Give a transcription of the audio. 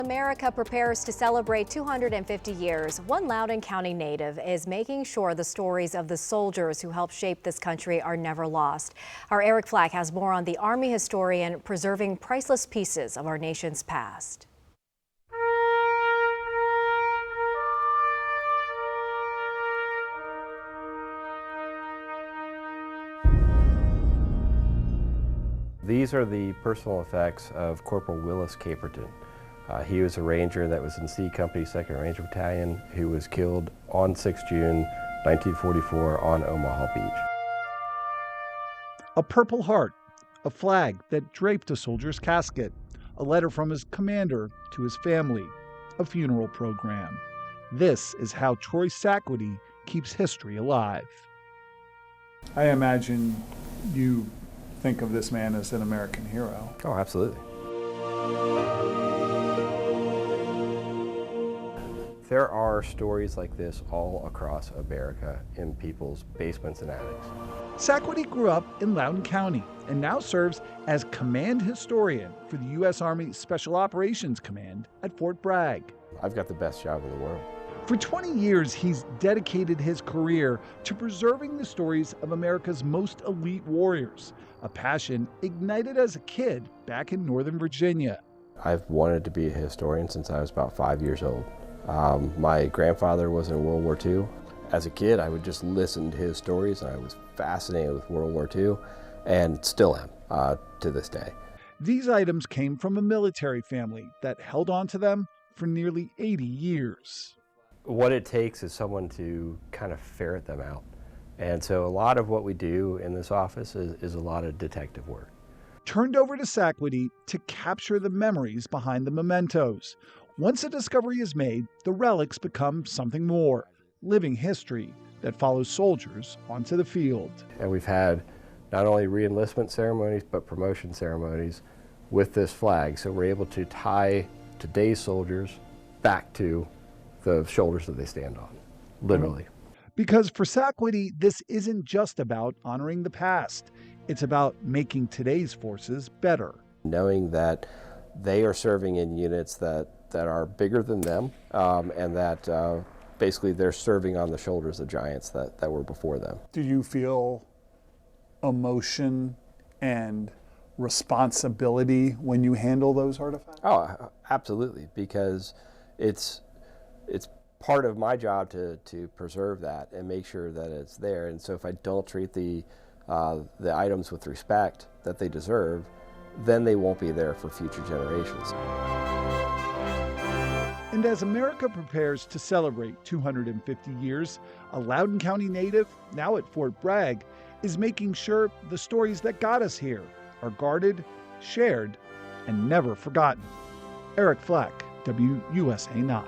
America prepares to celebrate 250 years. One Loudoun County native is making sure the stories of the soldiers who helped shape this country are never lost. Our Eric Flack has more on the Army historian preserving priceless pieces of our nation's past. These are the personal effects of Corporal Willis Caperton. He was a ranger that was in C Company 2nd Ranger Battalion who was killed on 6 June 1944 on Omaha Beach. A Purple Heart, a flag that draped a soldier's casket, a letter from his commander to his family, a funeral program. This is how Troy Saquity keeps history alive. I imagine you think of this man as an American hero. Oh, absolutely. There are stories like this all across America in people's basements and attics. Saquity grew up in Loudoun County and now serves as command historian for the U.S. Army Special Operations Command at Fort Bragg. I've got the best job in the world. For 20 years, he's dedicated his career to preserving the stories of America's most elite warriors, a passion ignited as a kid back in Northern Virginia. I've wanted to be a historian since I was about 5 years old. My grandfather was in World War II. As a kid, I would just listen to his stories, and I was fascinated with World War II, and still am to this day. These items came from a military family that held on to them for nearly 80 years. What it takes is someone to kind of ferret them out. And so a lot of what we do in this office is a lot of detective work. Turned over to Saquity to capture the memories behind the mementos. Once a discovery is made, the relics become something more, living history that follows soldiers onto the field. And we've had not only re-enlistment ceremonies, but promotion ceremonies with this flag. So we're able to tie today's soldiers back to the shoulders that they stand on, literally. Because for Saquity, this isn't just about honoring the past. It's about making today's forces better. Knowing that they are serving in units that are bigger than them, and that basically they're serving on the shoulders of giants that were before them. Do you feel emotion and responsibility when you handle those artifacts? Oh, absolutely, because it's part of my job to preserve that and make sure that it's there. And so if I don't treat the items with respect that they deserve, then they won't be there for future generations. And as America prepares to celebrate 250 years, a Loudoun County native, now at Fort Bragg, is making sure the stories that got us here are guarded, shared, and never forgotten. Eric Flack, WUSA 9.